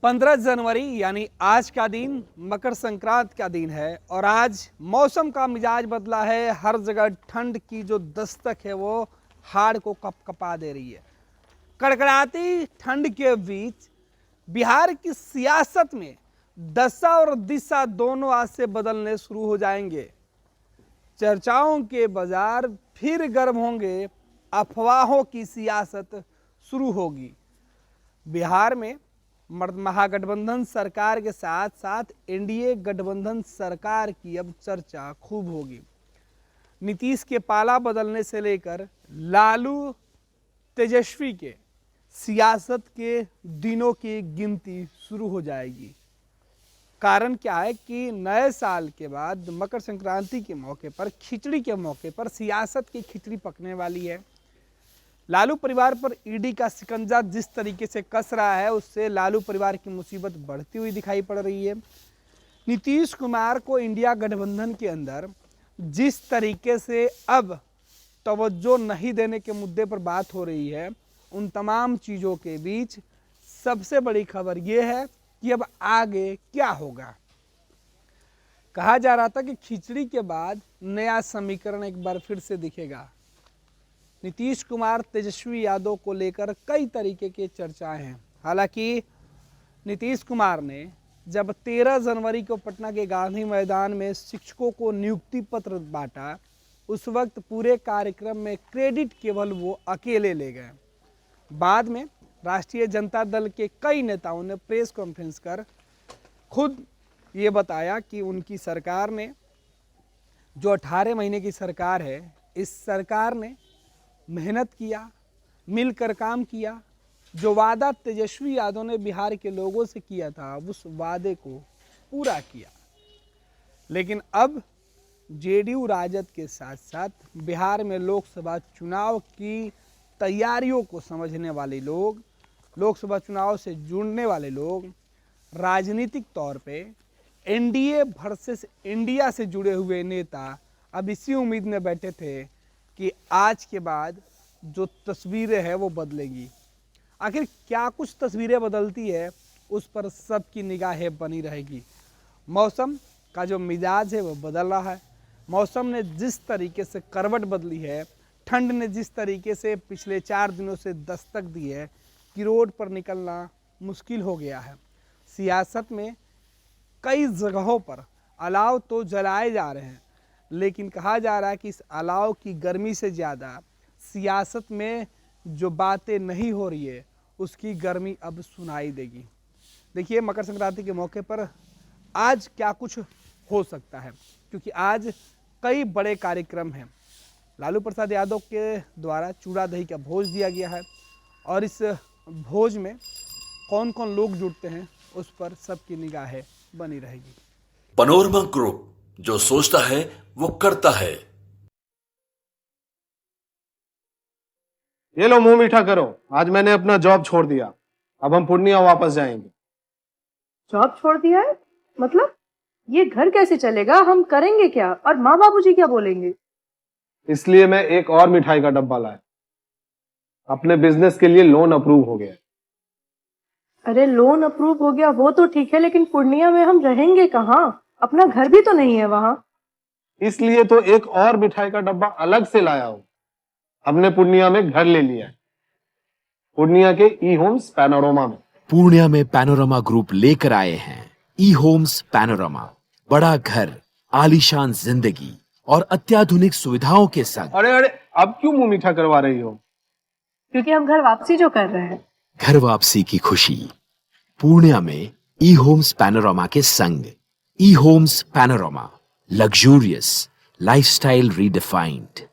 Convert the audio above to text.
15 जनवरी यानी आज का दिन मकर संक्रांति का दिन है और आज मौसम का मिजाज बदला है। हर जगह ठंड की जो दस्तक है वो हाड़ को कपकपा दे रही है। कड़कड़ाती ठंड के बीच बिहार की सियासत में दशा और दिशा दोनों आज से बदलने शुरू हो जाएंगे। चर्चाओं के बाजार फिर गर्म होंगे, अफवाहों की सियासत शुरू होगी। बिहार में महागठबंधन सरकार के साथ साथ एनडीए गठबंधन सरकार की अब चर्चा खूब होगी। नीतीश के पाला बदलने से लेकर लालू तेजस्वी के सियासत के दिनों की गिनती शुरू हो जाएगी। कारण क्या है कि नए साल के बाद मकर संक्रांति के मौके पर, खिचड़ी के मौके पर सियासत की खिचड़ी पकने वाली है। लालू परिवार पर ईडी का शिकंजा जिस तरीके से कस रहा है उससे लालू परिवार की मुसीबत बढ़ती हुई दिखाई पड़ रही है। नीतीश कुमार को इंडिया गठबंधन के अंदर जिस तरीके से अब तवज्जो नहीं देने के मुद्दे पर बात हो रही है, उन तमाम चीज़ों के बीच सबसे बड़ी खबर यह है कि अब आगे क्या होगा। कहा जा रहा था कि खिचड़ी के बाद नया समीकरण एक बार फिर से दिखेगा। नीतीश कुमार तेजस्वी यादव को लेकर कई तरीके की चर्चाएं हैं। हालांकि नीतीश कुमार ने जब 13 जनवरी को पटना के गांधी मैदान में शिक्षकों को नियुक्ति पत्र बांटा, उस वक्त पूरे कार्यक्रम में क्रेडिट केवल वो अकेले ले गए। बाद में राष्ट्रीय जनता दल के कई नेताओं ने प्रेस कॉन्फ्रेंस कर खुद ये बताया कि उनकी सरकार ने, जो 18 महीने की सरकार है, इस सरकार ने मेहनत किया, मिलकर काम किया। जो वादा तेजस्वी यादव ने बिहार के लोगों से किया था उस वादे को पूरा किया। लेकिन अब जेडीयू राजद के साथ साथ बिहार में लोकसभा चुनाव की तैयारियों को समझने वाले लोग, लोकसभा चुनाव से जुड़ने वाले लोग, राजनीतिक तौर पे एनडीए वर्सेस इंडिया से जुड़े हुए नेता अब इसी उम्मीद में बैठे थे कि आज के बाद जो तस्वीरें हैं वो बदलेगी। आखिर क्या कुछ तस्वीरें बदलती है उस पर सबकी निगाहें बनी रहेगी। मौसम का जो मिजाज है वो बदल रहा है। मौसम ने जिस तरीके से करवट बदली है, ठंड ने जिस तरीके से पिछले 4 दिनों से दस्तक दी है कि रोड पर निकलना मुश्किल हो गया है। सियासत में कई जगहों पर अलाव तो जलाए जा रहे हैं, लेकिन कहा जा रहा है कि इस अलाव की गर्मी से ज़्यादा सियासत में जो बातें नहीं हो रही है उसकी गर्मी अब सुनाई देगी। देखिए मकर संक्रांति के मौके पर आज क्या कुछ हो सकता है, क्योंकि आज कई बड़े कार्यक्रम हैं। लालू प्रसाद यादव के द्वारा चूड़ा दही का भोज दिया गया है और इस भोज में कौन कौन लोग जुड़ते हैं उस पर सबकी निगाहें बनी रहेगी। पैनोरमा ग्रुप, जो सोचता है वो करता है। ये लो मुंह मीठा करो, आज मैंने अपना जॉब छोड़ दिया। अब हम पूर्णिया वापस जाएंगे। जॉब छोड़ दिया है? मतलब ये घर कैसे चलेगा? हम करेंगे क्या? और माँ बाबूजी क्या बोलेंगे? इसलिए मैं एक और मिठाई का डब्बा लाया। अपने बिजनेस के लिए लोन अप्रूव हो गया। अरे लोन अप्रूव हो गया वो तो ठीक है, लेकिन पूर्णिया में हम रहेंगे कहाँ? अपना घर भी तो नहीं है वहां। इसलिए तो एक और मिठाई का डब्बा अलग से लाया हूं। हमने पूर्णिया में घर ले लिया है, पूर्णिया के ई होम्स पैनोरमा में। पूर्णिया में पैनोरमा ग्रुप लेकर आए हैं ई होम्स पैनोरमा। बड़ा घर, आलीशान जिंदगी और अत्याधुनिक सुविधाओं के संग। अरे अरे, अब क्यों मुंह मीठा करवा रही हो? क्योंकि हम घर वापसी जो कर रहे हैं। घर वापसी की खुशी पूर्णिया में ई होम्स पैनोरमा के संग। E Homes Panorama, luxurious lifestyle redefined.